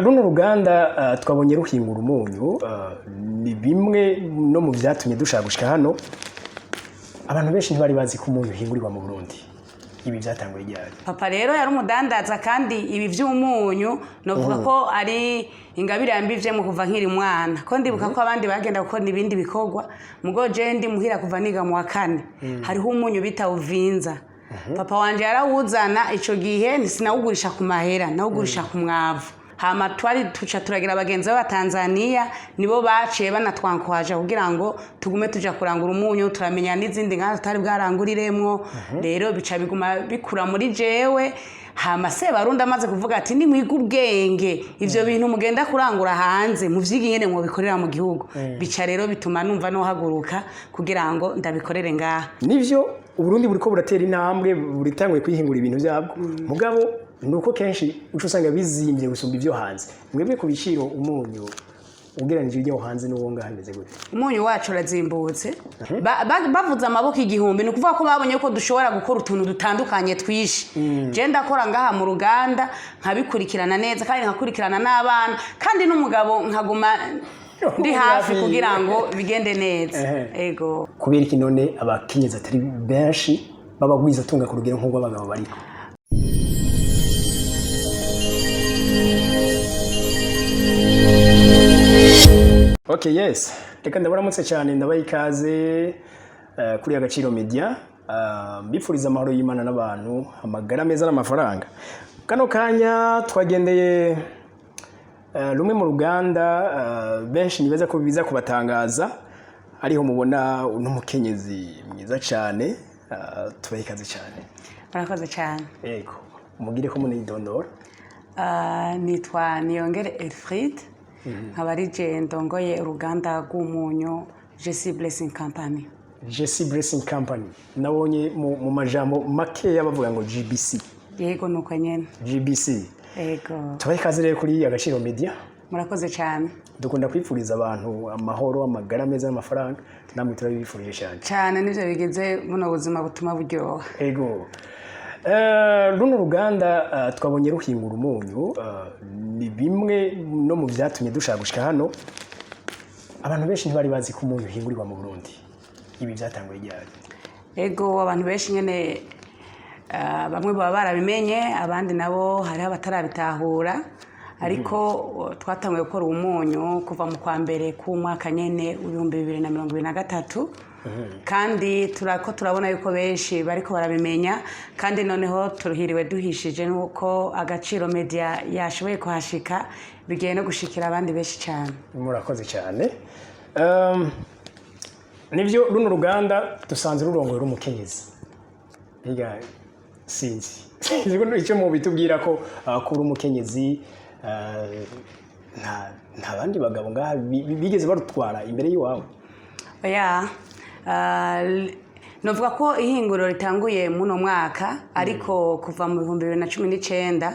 runo ruganda twabonye ruhingura umunyu ni bimwe no mu byatumye dushaka gushika hano. Abantu benshi ntibari bazi ko umunyu uhingurirwa mu Burundi. Ibi byatanguye ryari? Papa rero yari umudandaza kandi ibi by'umunyu novuga ko ari ingabire yambivye mu kuva nkiri mwana. Ko ndibuka ko abandi bagenda gukora ibindi bikorwa. Mugo je ndi muhira kuva niga mu wa 4. Hariho umunyu bita uvinza. Papa wanje yarawuzana ico gihe sinawugurisha ku mahera, nawugurisha ku mwavu. Hama twari tuca turagira abagenzi ba Tanzania nibo baciye banatwankwaje kugira ngo tugume tuja kurangura umunyu turamenya n'izindi ngana tutari bwaranguriremwo. Rero bica biguma bikura muri jewe. Hama se Barundi amaze kuvuga ati ni mwiga ubwenge ivyo bintu mugenda kurangura hanze mu vyigingene mwo bikorera mu gihugu. Bica rero bituma numva no haguruka kugira ngo ndabikorere ngaha. Nivyo Uburundi buriko buratera intambwe buritangwe kwihingura ibintu byabwo. Mugabo nuko kenshi uco usanga bizimbye gusumba ivyo hanze. Mwebwe ku biciro umunyu ugeranije ibyo hanze n'uwo ngahameze gute? Umunyu wacu urazimbutse. Bavuza amaboko igihumbi nukuvuga ko babonye ko dushobora gukora utuntu dutandukanye twishi. Je ndakora ngaha mu ruganda nkabikurikirana neza kandi nkakurikirana n'abana kandi n'umugabo nkaguma ndi hafi kugira ngo bigende neza. Ego. Kubera iki none abakenyeza atari benshi babagwiza tunga ku rugero nk'ubwo abagabo bariko? Okay, yes. Reka ndabaramutse cyane ndabaye ikaze kuri Agaciro Media. Mbifuriza amahoro y'Imana n'abantu, amagara meza n'amafaranga. Kano kanya twagendeye rumwe mu ruganda benshi nibaza ko biza kubatangaza ariho mubona n'umukenyezi mwiza cyane. Tubaye ikaze cyane. Murakoze cyane. Yego. Umugire ko munidondora. Nitwa Niyongere Elfried. Nkabari je ndongoye uruganda rw'umunyu JC Blessing Company. JC Blessing Company. Nabonye mu majambo make yabavuga ngo GBC. Yego nuko nyene. GBC. Yego. Tubaye ikaze rero kuri Agaciro Media. Murakoze cyane. Dukunda kwifuriza abantu amahoro, amagara meza n'amafaranga. Namwe turabifurije cyane. Cyane nivyo bigeze buno buzima butuma buryoha. Yego. Runo ruganda twabonye ruhingura umunyu ni bimwe no mu byatumye dushaka gushika hano. Abantu benshi ntibari bazi ko umunyu uhingurirwa mu Burundi. Ibi byatanguye ryari? Ego abantu benshi nyene bamwe baba barabimenye abandi nabo hari abatarabitahura ariko twatanguye gukora umunyu kuva mu kwa mbere ku mwaka nyene 2023. Kandi turabona yuko benshi bariko barabimenya kandi noneho turuhiriwe duhishije nuko Agaciro Media yashoboye kuhashika bigiye no gushikira abandi benshi cyane. Murakoze cyane. Nivyo runo ruganda dusanze rurongoye rumukenyezi. Biga sinzi. Ziko icyo mu bitubwira ko kuri umukenyezi nta bandi bagabo ngaha bigeze barutwara imbere yiwawe. Oya. Novuga ko ihinguriro ritanguye muno mwaka ariko kuva mu 2019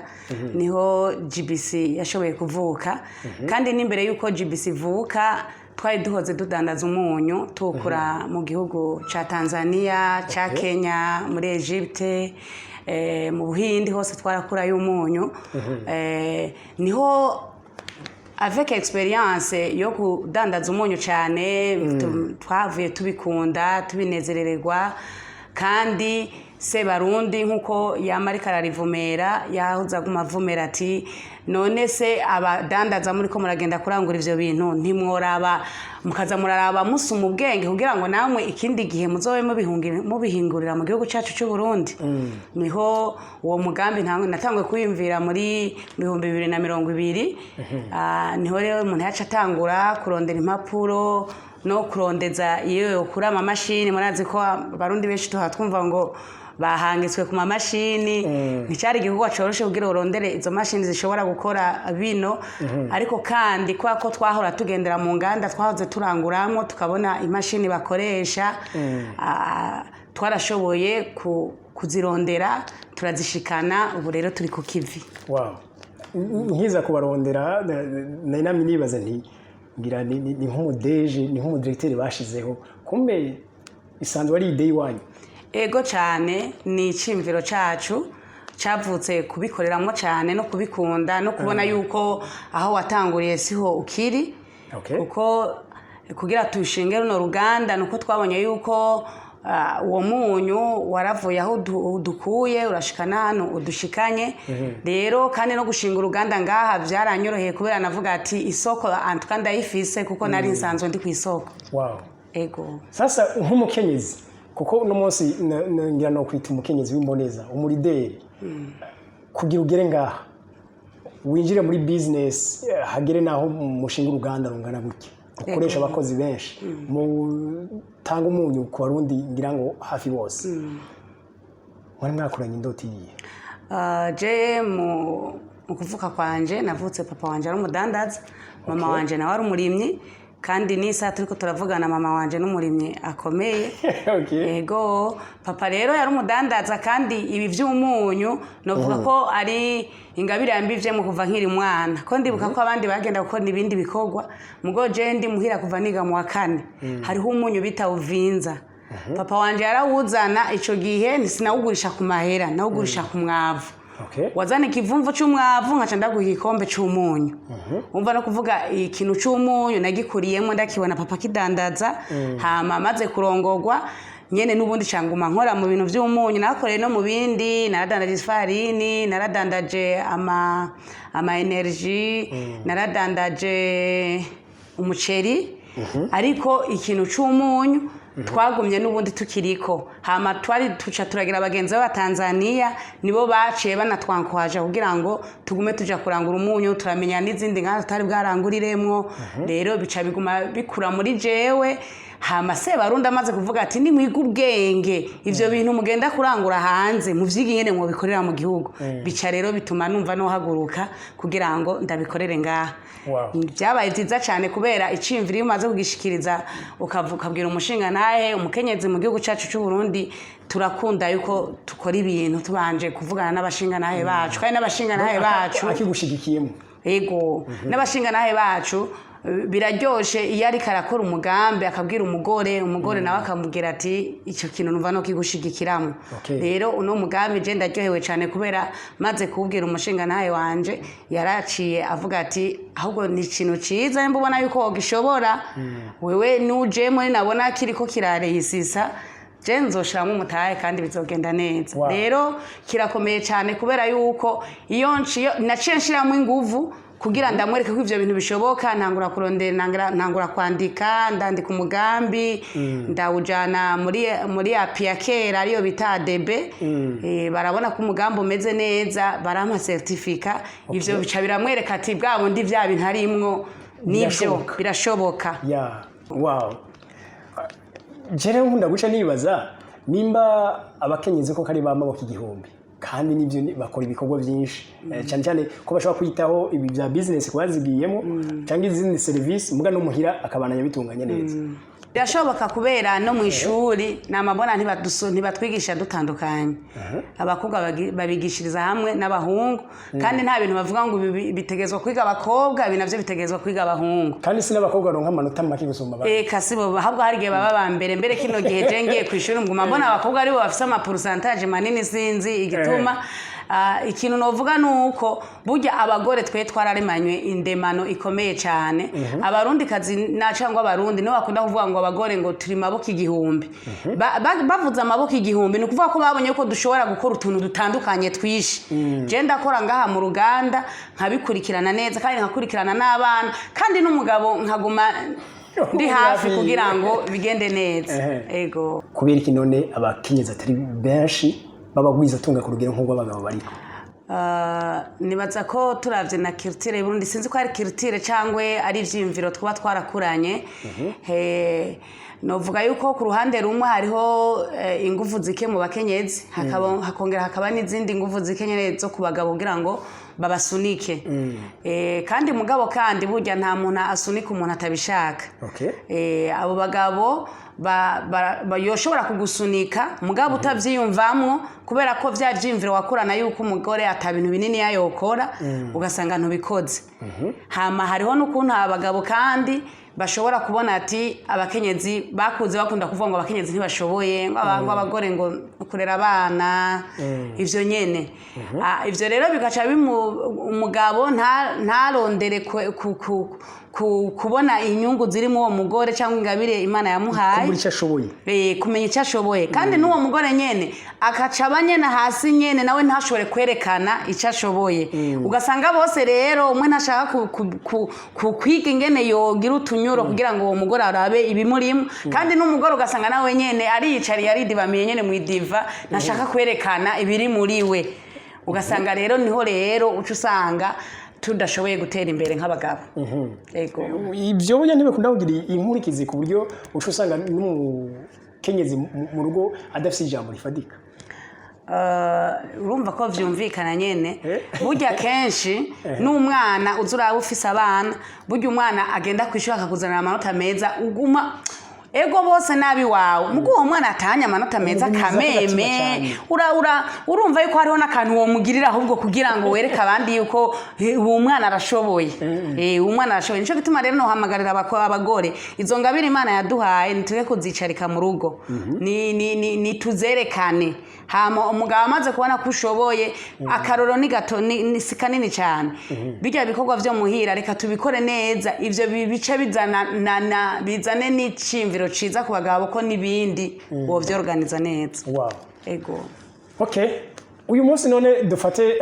niho GBC yashoboye kuvuka kandi n'imbere yuko GBC vuka twari duhoze dudandaza umunyu tukura mu gihugu ca Tanzania, ca Kenya, muri Egypte, mu Buhindi hose twarakura y'umunyu. Niho avec experience yo kudandaza umunyu cyane twavuye tubikunda tubinezerererwa kandi se Barundi nkuko yamarika ararivumera yahuza gumavumera ati none se abadandaza muri ko muragenda kurangura ivyo bintu ntimworaba mukaza muraraba musuma ubwenge kugira ngo namwe ikindi gihe muzobe mubihingurira mu gihugu cyacu cy'u Burundi. Niho uwo mugambi natangwe kuyumvira muri 2020. Niho rero umuntu yaca atangura kurondera impapuro no kurondeza iyo kuri amamashini. Murazi ko Barundi benshi twumva ngo bahangitswe ku mamashini nticyari igihugu coroshe kugira urondere izo mashini zishobora gukora bino ariko kandi kwa ko twahora tugendera mu nganda twahoze turanguramo tukabona imashini bakoresha twarashoboye kuzirondera turazishikana ubu rero turi ku kivi. Wow. Nkiza kubarondera nami nibaza nti ngira ni nk'umudeje ni nk'umudirecteur bashizeho kumbe isanzwe ari idea wanyu. Ego cyane ni icimviro cacu cyavutse kubikoreramwo cyane no kubikunda no kubona yuko aho watanguriye siho ukiri kuko kugira tushinge runo ruganda nuko twabonye yuko uwo munyu waravuye aho udukuye urashikana hano udushikanye rero kandi no gushinga uruganda ngaha byaranyoroheye kubera navuga ati isoko antuka ndayifise kuko nari nsanzwe ndi ku isoko. Ego sasa nk'umukenyezi kuko uno munsi ngira no kwita umukenyezi w'imboneza umurideri kugira ugere ngaha winjire muri business hagere naho mushinga uruganda rungana gutya ukoresha abakozi benshi mu tanga umunyu ku barundi ngira ngo hafi bose wari mwakuranye indoti yiye je mu kuvuka kwanje navutse papa wanje ari umudandaza mama wanje nawe ari umurimyi kandi nisa turiko turavugana mama wanje n'umurimyi akomeye. Ego papa rero yari umudandaza kandi ibi vy'umunyu novuga ko ari ingabire yambivye mu kuva nkiri mwana ko ndibuka ko abandi bagenda gukora ibindi bikorwa mugo je ndi muhira kuva niga mu wa 4 hariho umunyu bita uvinza papa wanje yarawuzana ico gihe sinawugurisha ku mahera nawugurisha ku mwavu wazana ikivumvu cy'umwavu nkaca ndaguha igikombe cy'umunyu umva no kuvuga ikintu cy'umunyu nagikuriyemo ndakibona papa kidandaza hama maze kurongorwa nyene n'ubundi cyanguma nkora mu bintu by'umunyu nakoreye no mu bindi naradandaje ifarini naradandaje ama energy naradandaje umuceri ariko ikintu cy'umunyu twagumye n'ubundi tukiriko hama twari tuca turagira abagenzi ba Tanzania nibo baciye banatwankwaje kugira ngo tugume tuja kurangura umunyu turamenya n'izindi ngana tutari bwaranguriremwo rero bica biguma bikura muri jewe hama se barundi amaze kuvuga ati ni mwiga ubwenge ivyo bintu mugenda kurangura hanze mu vyigi nyene mwo bikorera mu gihugu bica rero bituma numva no haguruka kugira ngo ndabikorere ngaha. Byabaye byiza cyane kubera icimviri umaze kugishikiriza ukabwira umushinga nahe umukenyezi mu gihugu cyacu cy'u Burundi turakunda yuko tukora ibintu tubanje kuvugana n'abashinga nahe bacu kandi n'abashinga nahe bacu akigushigikiyemo. Ego n'abashinga nahe bacu biraryoshe iyo ari karakora umugambi akabwira umugore nawe akamubwira ati icyo kintu numva no kigushigikiramo rero uno mugambi je ndaryohewe cyane kubera maze kubwira umushinga nawe wanje yaraciye avuga ati ahubwo ni ikintu ciza mbona yuko gishobora wewe nuje muri nabona kiriko kirareyisisa je nzoshiramo umutahe kandi bizogenda neza rero kirakomeye cyane kubera yuko iyo naciye nshiramo inguvu kugira ndamwereke ko ivyo bintu bishoboka ntangura kurondera ntangura kwandika ndandika umugambi ndawujana muri app ya kera ariyo bita ADB barabona ko umugambi umeze neza barampa certificat ivyo bica biramwereka ati bwabo ndi vya bintu harimwo nivyo birashoboka. Jere nkunda guca nibaza nimba abakenyezi ko kari bamaboko igihumbi kandi nivyo bakora ibikorwa byinshi cyane cyane ko bashobora kwitaho ibi bya business kwazigiyemo cyangwa izindi service muga no muhira akabananya bitunganya neza. Birashoboka kubera no mu ishuri namabona ntibatwigisha dutandukanye abakobwa babigishiriza hamwe n'abahungu kandi nta bintu bavuga ngo bitegezwa kwiga abakobwa binavyo bitegezwa kwiga abahungu kandi sina abakobwa ronka amanota make gusumba abandi kasibo habwo hari gihe baba bambere kino gihe jengiye kwishura nguma mbona abakobwa ari bo bafise ama pourcentage manini sinzi igituma ikintu novuga nuko burya abagore twe twararemanywe indemano ikomeye cyane abarundi kazi nacangwa abarundi no bakunda kuvuga ngo abagore ngo turi maboko igihumbi bavuza amaboko igihumbi no kuvuga ko babonye ko dushobora gukora utuntu dutandukanye twishi je ndakora ngaha mu ruganda nkabikurikirana neza kandi nkakurikirana n'abana kandi n'umugabo nkaguma ndi hafi kugira ngo bigende neza. Ego kubera iki none abakenyezi atari benshi babagwiza tunga ku rugero nk'ubwo abagabo bariko nibaza ko turavye na culture y'Uburundi sinzi ko ari culture cangwe ari ivyimviro twa twarakuranye novuga yuko ku ruhande rumwe hariho ingufu zike mu bakenyezi hakongera hakaba n'izindi ngufu zikenye zo kubagabo kugira ngo babasunike kandi mugabo kandi burya nta muntu asunika umuntu atabishaka abo bagabo yoshobora kugusunika mugabo utavyiyumvamwo kubera ko vya vyimviro wakurana yuko umugore atabintu binini yayokora ugasanga ntubikoze hama hariho n'ukuntu abagabo kandi bashobora kubona ati abakenyezi bakuze bakunda kuvuga ngo abakenyezi ntibashoboye ngo abagore ngo kurera abana ivyo nyene ivyo rero bigaca umugabo ntarondere kubona inyungu ziri mu uwo mugore cyangwa ingabire Imana yamuhaye kumenya icyo ashoboye kandi n'uwo mugore nyene akaca abanyene hasi nyene nawe ntashobore kwerekana icyo ashoboye ugasanga bose rero umwe ntashaka kwiga ingene yogira utunyuro kugira ngo uwo mugore arabe ibimurimo kandi n'umugore ugasanga nawe nyene ariyicariye aridibamiye nyene mu idiva ntashaka kwerekana ibiri muri we ugasanga rero niho rero uca usanga tudashoboye gutera imbere nk'abagabo ego ibyo burya ntibikunda kugira inkurikizi ku buryo uca usanga n'umukenyezi mu rugo adafite ijambo rifadika urumva ko vyumvikana nyene burya kenshi n'umwana uzuraba ufise abana burya umwana agenda kwishura akakuzanira amanota meza uguma ego bose nabi wawe mugo uwo mwana atanya amanota meza kameme urumva yuko hariho n'akantu wo mugirira ahubwo kugira ngo wereke abandi yuko uwo mwana arashoboye uwo mwana arashoboye nico gituma rero no hamagarira abagore izo ngabire Imana yaduhaye nituge kuzicarika mu rugo ni tuzerekane hama umugabo amaze kubona ko ushoboye akaroro ni gato ni sikanini cyane bijya bikorwa byo muhira reka tubikore neza ivyo bice bizane n'icimviro ciza ku bagabo ko nibindi bo vyorganiza neza ego okay uyu munsi none dufate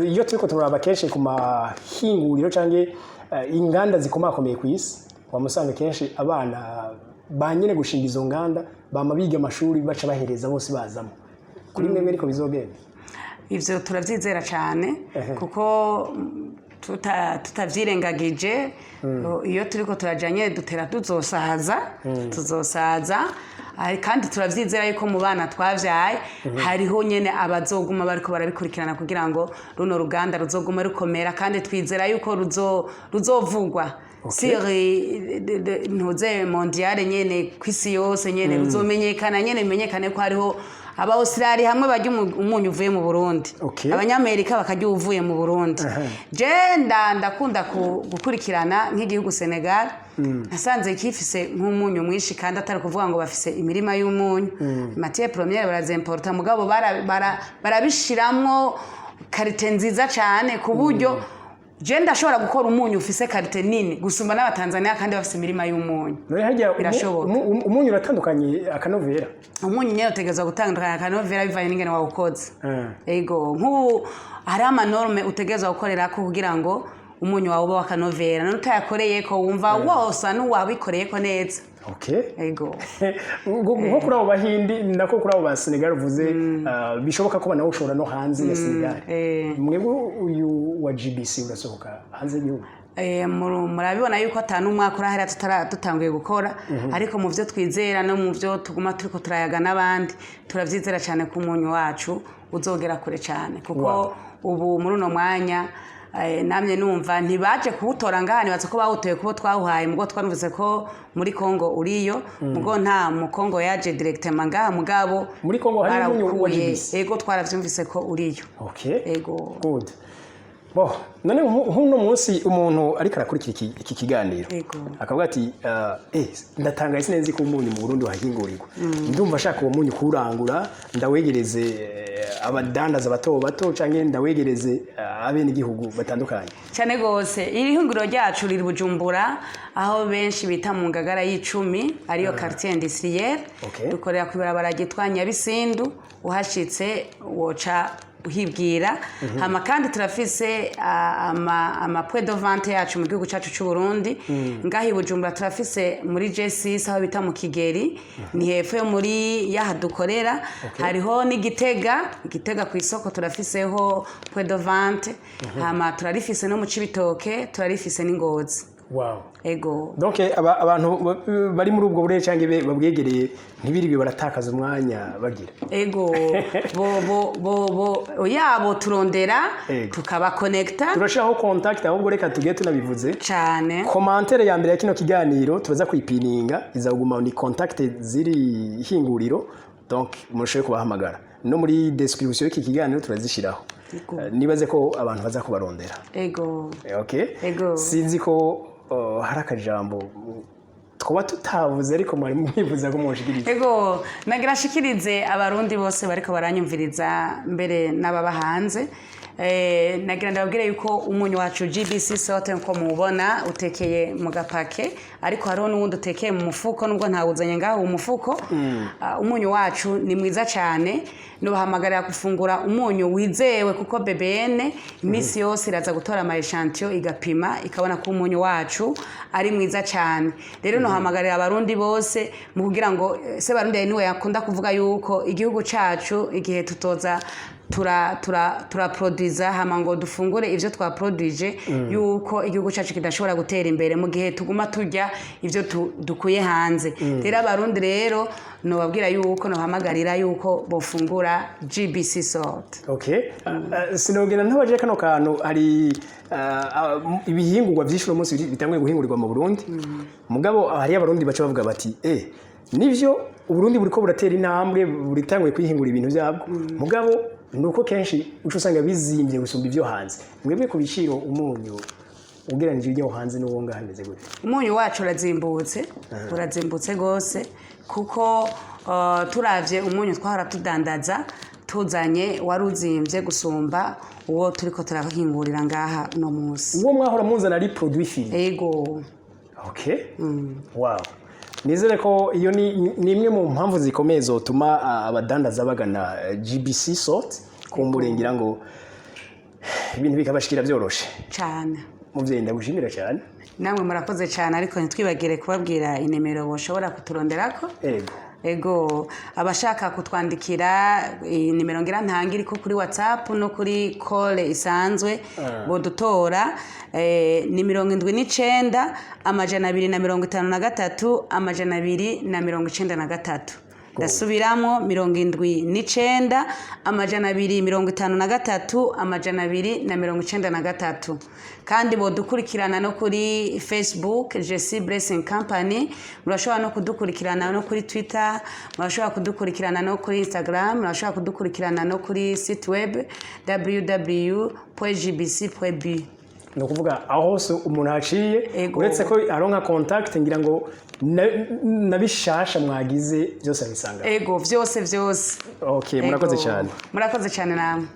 iyo turiko turaba kenshi ku mahinguriro canke inganda zikomakomeye ku isi wamusanga kenshi abana banyene gushinga izo nganda bama biga amashuri baca bahereza bose bazamo kuri mwebwe ariko bizogenda ivyo turavyizera cyane kuko tutavyirengagije iyo turiko turajanye dutera tuzosaza kandi turavyizera yuko mu bana twavyaye hariho nyene abazoguma bariko barabikurikirana kugira ngo runo ruganda ruzoguma rukomera kandi twizera yuko ruzovugwa siri ntuze mondiale nyene kwisi yose nyene ruzomenyekana nyene bimenyekane ko hariho aba Australia hamwe bajya umunyu uvuye mu Burundi abanyamerika bakajya uvuye mu Burundi je ndakunda gukurikirana nk'igihugu Senegal nasanze kifise nk'umunyu mwinshi kandi atari kuvuga ngo bafise imirima y'umunyu matière première barazimporta mugabo barabishiramwo karite nziza cyane ku buryo je ndashobora gukora umunyu ufise karite nini gusumba n'abatanzania kandi bafise imirima y'umunyu birashoboka umunyu uratandukanye akanovera umunyu nyene utegezwa gutandukanya akanovera bivanye n'ingene wawukoze ego nk'ubu hari amanorme utegezwa gukorerako kugira ngo umunyu wawe ube wakanovera none utayakoreyeko wumva wosa n'uwabikoreyeko neza ego nko kuri abo bahindi nako kuri abo ba Senegal uvuze bishoboka ko nawe ushobora no hanze ya Senegal mwebwe uyu wa GBC urasohoka hanze y'igihugu murabibona yuko atanu umwaka urahera dutanguye gukora ariko mu byo twizera no mu byo tuguma turiko turayaga n'abandi turavyizera cyane ko umunyu wacu uzogera kure cyane kuko ubu muri uno mwanya namye numva ntibaje kuwutora ngahani baza ko bawutoye kubo twawuhaye mugo twarumvise ko muri Kongo uriyo mugo nta mu Kongo yaje directement ngaha mugabo muri Kongo hari umunyu wa GBC ego twaravyumvise ko uriyo ego good bo none nk'uno munsi umuntu ariko arakurikira iki kiganiro akavuga ati ndatangaye sinenzi ko umunyu mu Burundi wahingurirwa ndumva ashaka uwo munyu kurangura ndawegereze abadandaza bato canke ndawegereze abene igihugu batandukanye cyane gose iri hinguriro ryacu riri Bujumbura aho benshi bita mu Ngagara y'Icumi ariyo quartier industriel dukorera ku barabara gitwa Nyabisindu uhashitse woca uhibwira hama kandi turafise ama point de vente yacu mu gihugu cyacu cy'u Burundi ngahi Bujumbura turafise muri J6 aho bita mu Kigeri ni hepfo yo muri yaha dukorera hariho ni Gitega ku isoko turafiseho point de vente hama turarifise no mu Cibitoke turarifise n'Ingozi ego donc abantu bari muri ubwo burere cyangwa babwegereye ntibiribe baratakaza umwanya bagira ego yabo turondera tukaba connecta turashaho contact ahubwo reka tugiye tunabivuze cyane commentaire ya mbere ya kino kiganiro tubaza kwipininga izaguma ni contact ziri hinguriro donc murushaho kubahamagara no muri description y'iki kiganiro turazishiraho nibaze ko abantu baza kubarondera ego ego sinzi ko hari akajambo twaba tutavuze ariko mwari mwifuza ko mushikiriza. Ego nagira shikirize abarundi bose bariko baranyumviriza mbere n'ababa hanze. Nagira ndababwire yuko umunyu wacu GBC Salt nko mubona utekeye mu gapake ariko hariho n'uwundi utekeye mu mufuko nubwo ntawuzanye ngaho umufuko. Umunyu wacu ni mwiza cyane nubahamagarira gufungura umunyu wizewe kuko BBN imisi yose iraza gutora ama echantion igapima ikabona ko umunyu wacu ari mwiza cyane. Rero nohamagarira abarundi bose mu kugira ngo se barundi niwe yakunda kuvuga yuko igihugu cacu igihe tutoza tura produce hama ngo dufungure ivyo twa produce yuko igihugu cacu kidashobora gutera imbere mu gihe tuguma turya ivyo dukuye hanze. Rero abarundi rero no babwira yuko no hamagarira yuko bofungura GBC Salt. Okay. Sinogena ntabaje kano kantu ari ibihingurwa vyishuro munsi bitangwe guhingurirwa mu Burundi. Mugabo hari abarundi baca bavuga bati nivyo Uburundi buriko buratera intambwe buritangwe kwihingura ibintu byabwo. Mugabo nuko kenshi uco usanga bizimbye gusumba ivyo hanze. Mwebwe ku biciro umunyu ugeranije ibyo hanze n'uwo ngahameze gute? Umunyu wacu urazimbutse gose kuko turavye umunyu twahora tudandaza tuzanye waruzimbye gusumba uwo turiko turakingurira ngaha no munsi. Uwo mwahora muzana ari produit fini. Ego. Okay. Wow. Nizere ko iyo ni imwe mu mpamvu zikomeye zotuma abadandaza bagana GBC Salt kumburengira ngo ibintu bikabashikira byoroshe cyane. Muvyeyi ndagushimira cyane. Namwe murakoze cyane ariko ntitwibagire kubabwira inimero boshobora kuturonderako. Ego abashaka kutwandikira nimero ngira ntangira ko kuri WhatsApp no kuri call isanzwe bodutora ni 79 amajana 253 amajana 293 ndasubiramo 79 amajana 253 amajana 293 kandi bodukurikirana no kuri Facebook JC Blessing Company murashobora no kudukurikirana no kuri Twitter murashobora kudukurikirana no kuri Instagram murashobora kudukurikirana no kuri site web www.gbc.b no kuvuga aho hose umuntu aciye uretse ko aronka contact ngira ngo nabishasha mwagize byose abisanga. Ego vyose. Okay, murakoze cyane. Murakoze cyane namwe.